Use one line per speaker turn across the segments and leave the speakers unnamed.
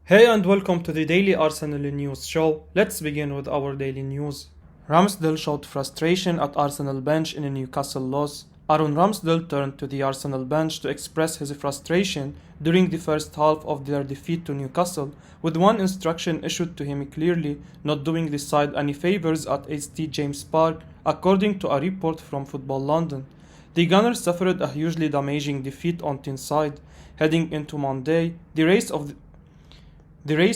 Hey and welcome to the Daily Arsenal News Show. Let's begin with our daily news. Ramsdale showed frustration at Arsenal bench in a Newcastle loss. Aaron Ramsdale turned to the Arsenal bench to express his frustration during the first half of their defeat to Newcastle, with one instruction issued to him clearly not doing the side any favours at St James Park, according to a report from Football London. The Gunners suffered a hugely damaging defeat on Tyneside. Heading into Monday, the race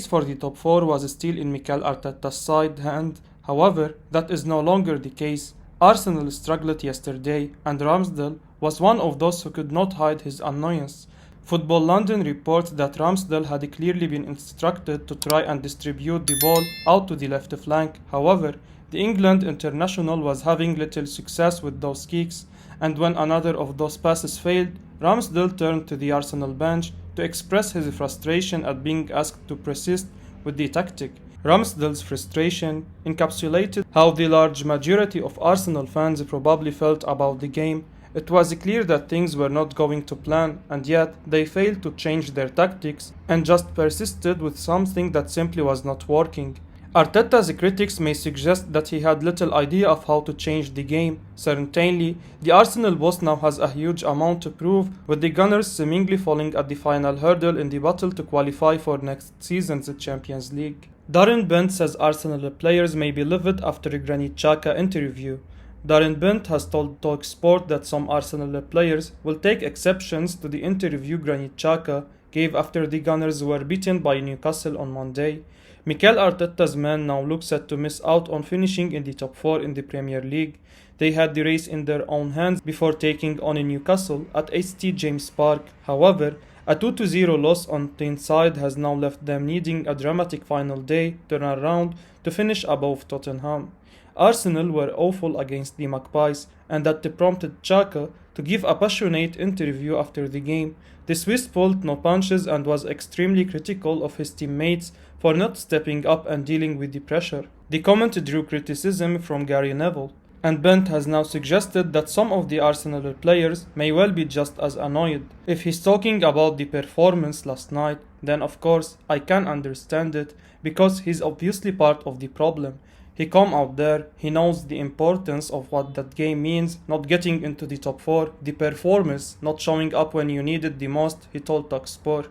for the top four was still in Mikel Arteta's side hand. However, that is no longer the case. Arsenal struggled yesterday, and Ramsdale was one of those who could not hide his annoyance. Football London reports that Ramsdale had clearly been instructed to try and distribute the ball out to the left flank. However, the England international was having little success with those kicks, and when another of those passes failed, Ramsdale turned to the Arsenal bench to express his frustration at being asked to persist with the tactic. Ramsdale's frustration encapsulated how the large majority of Arsenal fans probably felt about the game. It was clear that things were not going to plan, and yet they failed to change their tactics and just persisted with something that simply was not working. Arteta's critics may suggest that he had little idea of how to change the game. Certainly, the Arsenal boss now has a huge amount to prove, with the Gunners seemingly falling at the final hurdle in the battle to qualify for next season's Champions League. Darren Bent says Arsenal players may be livid after a Granit Xhaka interview. Darren Bent has told TalkSport that some Arsenal players will take exceptions to the interview Granit Xhaka gave after the Gunners were beaten by Newcastle on Monday. Mikel Arteta's men now look set to miss out on finishing in the top four in the Premier League. They had the race in their own hands before taking on Newcastle at St James Park. However, a 2-0 loss on Tyneside has now left them needing a dramatic final day turnaround to finish above Tottenham. Arsenal were awful against the Magpies, and that prompted Xhaka to give a passionate interview after the game. The Swiss pulled no punches and was extremely critical of his teammates for not stepping up and dealing with the pressure. The comment drew criticism from Gary Neville, and Bent has now suggested that some of the Arsenal players may well be just as annoyed. If he's talking about the performance last night, then of course I can understand it, because he's obviously part of the problem. He come out there, he knows the importance of what that game means, not getting into the top four, the performance, not showing up when you need it the most, he told TalkSport.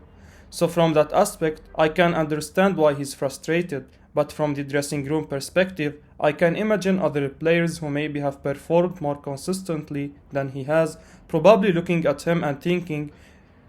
So from that aspect, I can understand why he's frustrated, but from the dressing room perspective, I can imagine other players who maybe have performed more consistently than he has, probably looking at him and thinking,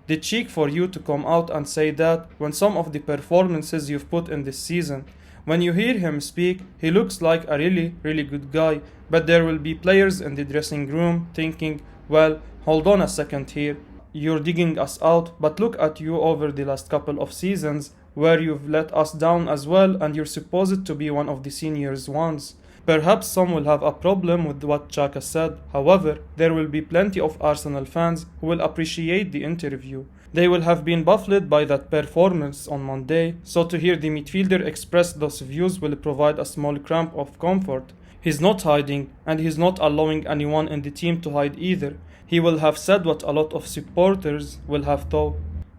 the cheek for you to come out and say that when some of the performances you've put in this season. When you hear him speak, he looks like a really good guy, but there will be players in the dressing room thinking, well, hold on a second here, you're digging us out, but look at you over the last couple of seasons where you've let us down as well, and you're supposed to be one of the seniors ones. Perhaps some will have a problem with what Xhaka said. However, there will be plenty of Arsenal fans who will appreciate the interview. They will have been baffled by that performance on Monday, so to hear the midfielder express those views will provide a small cramp of comfort. He's not hiding, and he's not allowing anyone in the team to hide either. He will have said what a lot of supporters will have thought.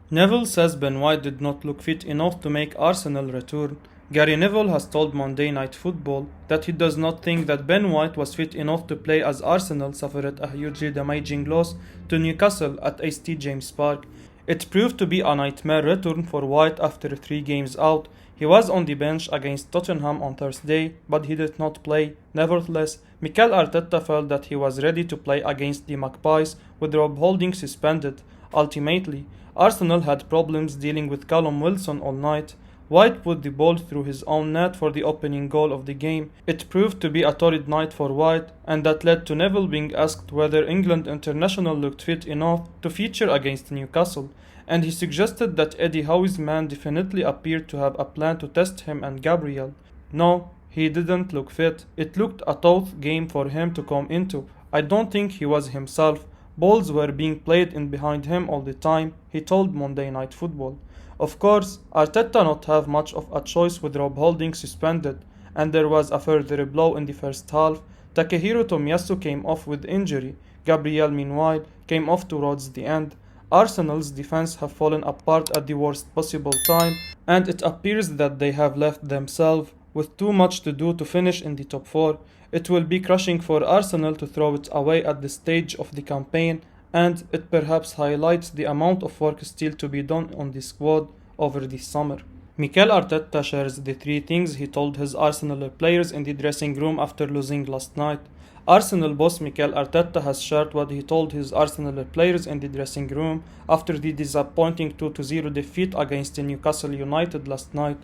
Neville says Ben White did not look fit enough to make Arsenal return. Gary Neville has told Monday Night Football that he does not think that Ben White was fit enough to play as Arsenal suffered a hugely damaging loss to Newcastle at St James Park. It proved to be a nightmare return for White after 3 games out. He was on the bench against Tottenham on Thursday, but he did not play. Nevertheless, Mikel Arteta felt that he was ready to play against the Magpies with Rob Holding suspended. Ultimately, Arsenal had problems dealing with Callum Wilson all night. White put the ball through his own net for the opening goal of the game. It proved to be a torrid night for White, and that led to Neville being asked whether England international looked fit enough to feature against Newcastle, and he suggested that Eddie Howe's man definitely appeared to have a plan to test him and Gabriel. No, he didn't look fit. It looked a tough game for him to come into. I don't think he was himself. Balls were being played in behind him all the time, he told Monday Night Football. Of course, Arteta not have much of a choice with Rob Holding suspended, and there was a further blow in the first half. Takehiro Tomiyasu came off with injury. Gabriel, meanwhile, came off towards the end. Arsenal's defense have fallen apart at the worst possible time, and it appears that they have left themselves with too much to do to finish in the top 4. It will be crushing for Arsenal to throw it away at this stage of the campaign, and it perhaps highlights the amount of work still to be done on the squad over the summer. Mikel Arteta shares the 3 things he told his Arsenal players in the dressing room after losing last night. Arsenal boss Mikel Arteta has shared what he told his Arsenal players in the dressing room after the disappointing 2-0 defeat against Newcastle United last night.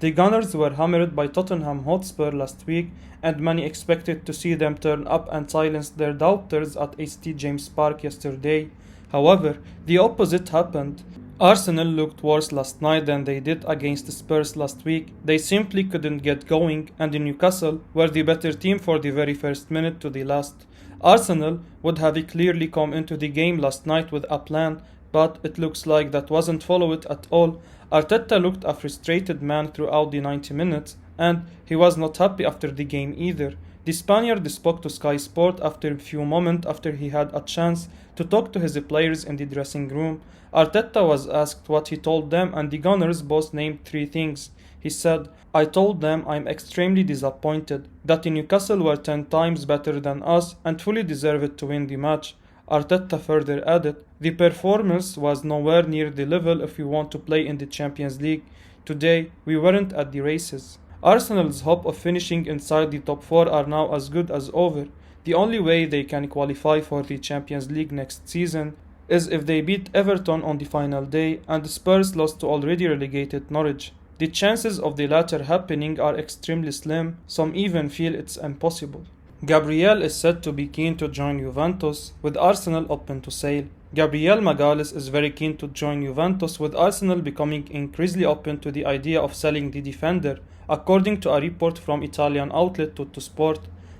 The Gunners were hammered by Tottenham Hotspur last week, and many expected to see them turn up and silence their doubters at St James Park yesterday. However, the opposite happened. Arsenal looked worse last night than they did against Spurs last week. They simply couldn't get going, and Newcastle were the better team for the very first minute to the last. Arsenal would have clearly come into the game last night with a plan, but it looks like that wasn't followed at all. Arteta looked a frustrated man throughout the 90 minutes, and he was not happy after the game either. The Spaniard spoke to Sky Sport after a few moments after he had a chance to talk to his players in the dressing room. Arteta was asked what he told them, and the Gunners both named 3 things. He said, "I told them I'm extremely disappointed, that Newcastle were 10 times better than us and fully deserved to win the match." Arteta further added, "The performance was nowhere near the level if we want to play in the Champions League. Today, we weren't at the races." Arsenal's hope of finishing inside the top 4 are now as good as over. The only way they can qualify for the Champions League next season is if they beat Everton on the final day and Spurs lost to already relegated Norwich. The chances of the latter happening are extremely slim, some even feel it's impossible. Gabriel is said to be keen to join Juventus, with Arsenal open to sale. Gabriel Magalhaes is very keen to join Juventus, with Arsenal becoming increasingly open to the idea of selling the defender, according to a report from Italian outlet Tuttosport.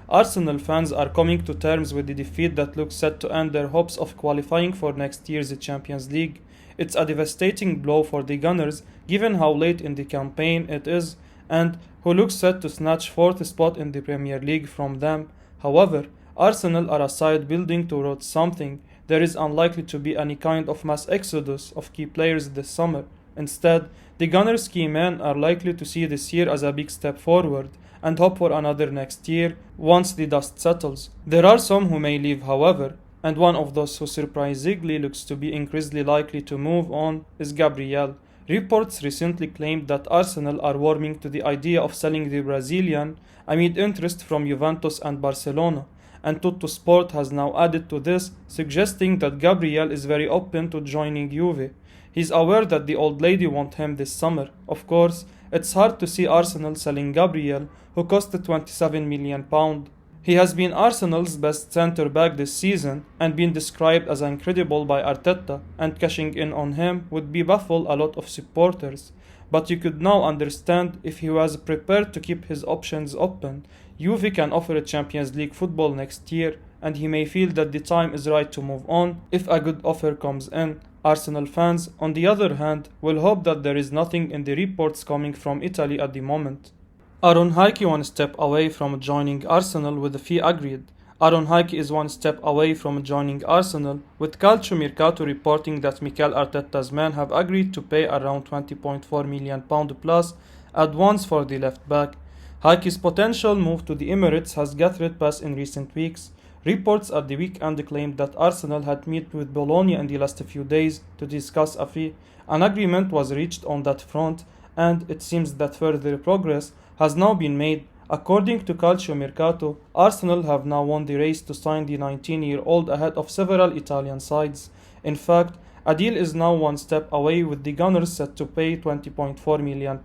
Arsenal fans are coming to terms with the defeat that looks set to end their hopes of qualifying for next year's Champions League. It's a devastating blow for the Gunners, given how late in the campaign it is, and who looks set to snatch 4th spot in the Premier League from them. However, Arsenal are a side building towards something. There is unlikely to be any kind of mass exodus of key players this summer. Instead, the Gunners' key men are likely to see this year as a big step forward and hope for another next year once the dust settles. There are some who may leave, however, and one of those who surprisingly looks to be increasingly likely to move on is Gabriel. Reports recently claimed that Arsenal are warming to the idea of selling the Brazilian amid interest from Juventus and Barcelona, and Tuttosport has now added to this, suggesting that Gabriel is very open to joining Juve. He's aware that the old lady wants him this summer. Of course, it's hard to see Arsenal selling Gabriel, who cost £27 million. He has been Arsenal's best centre-back this season and been described as incredible by Arteta, and cashing in on him would be baffle a lot of supporters. But you could now understand if he was prepared to keep his options open. Juve can offer a Champions League football next year, and he may feel that the time is right to move on if a good offer comes in. Arsenal fans, on the other hand, will hope that there is nothing in the reports coming from Italy at the moment. Aaron Hickey one step away from joining Arsenal with a fee agreed. Aaron Hickey is one step away from joining Arsenal, with Calcio Mercato reporting that Mikel Arteta's men have agreed to pay around £20.4 million plus at once for the left back. Hickey's potential move to the Emirates has gathered pace in recent weeks. Reports at the weekend claimed that Arsenal had met with Bologna in the last few days to discuss a fee. An agreement was reached on that front, and it seems that further progress has now been made. According to Calcio Mercato, Arsenal have now won the race to sign the 19-year-old ahead of several Italian sides. In fact, a deal is now one step away, with the Gunners set to pay £20.4 million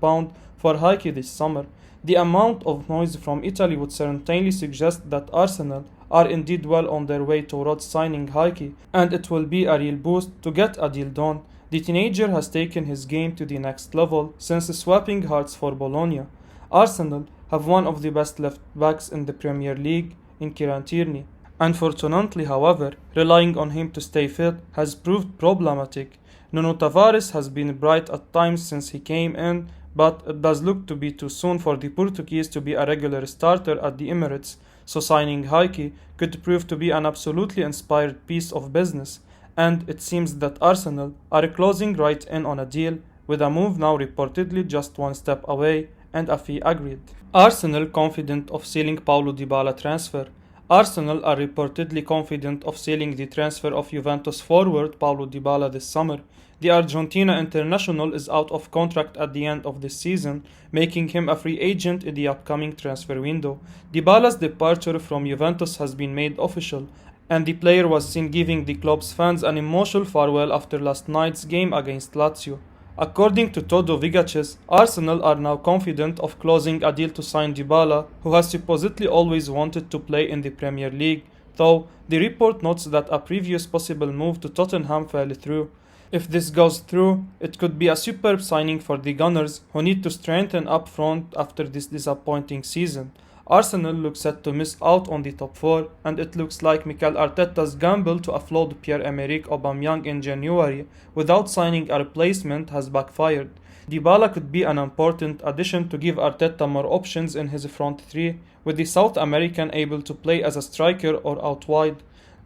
for Hickey this summer. The amount of noise from Italy would certainly suggest that Arsenal are indeed well on their way towards signing Hickey, and it will be a real boost to get a deal done. The teenager has taken his game to the next level since swapping Hearts for Bologna. Arsenal have one of the best left backs in the Premier League in Kieran Tierney. Unfortunately, however, relying on him to stay fit has proved problematic. Nuno Tavares has been bright at times since he came in, but it does look to be too soon for the Portuguese to be a regular starter at the Emirates, so signing Hickey could prove to be an absolutely inspired piece of business, and it seems that Arsenal are closing right in on a deal with a move now reportedly just one step away and a fee agreed. Arsenal confident of sealing Paulo Dybala transfer. Arsenal are reportedly confident of sealing the transfer of Juventus forward Paulo Dybala this summer. The Argentina international is out of contract at the end of this season, making him a free agent in the upcoming transfer window. Dybala's departure from Juventus has been made official, and the player was seen giving the club's fans an emotional farewell after last night's game against Lazio. According to Todo Vigaches, Arsenal are now confident of closing a deal to sign Dybala, who has supposedly always wanted to play in the Premier League, though the report notes that a previous possible move to Tottenham fell through. If this goes through, it could be a superb signing for the Gunners, who need to strengthen up front after this disappointing season. Arsenal look set to miss out on the top 4, and it looks like Mikel Arteta's gamble to offload Pierre-Emerick Aubameyang in January without signing a replacement has backfired. Dybala could be an important addition to give Arteta more options in his front 3, with the South American able to play as a striker or out wide.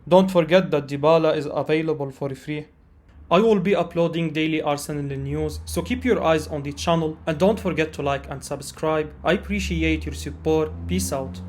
Don't forget that Dybala is available for free. I will be uploading daily Arsenal news, so keep your eyes on the channel and don't forget to like and subscribe. I appreciate your support. Peace out.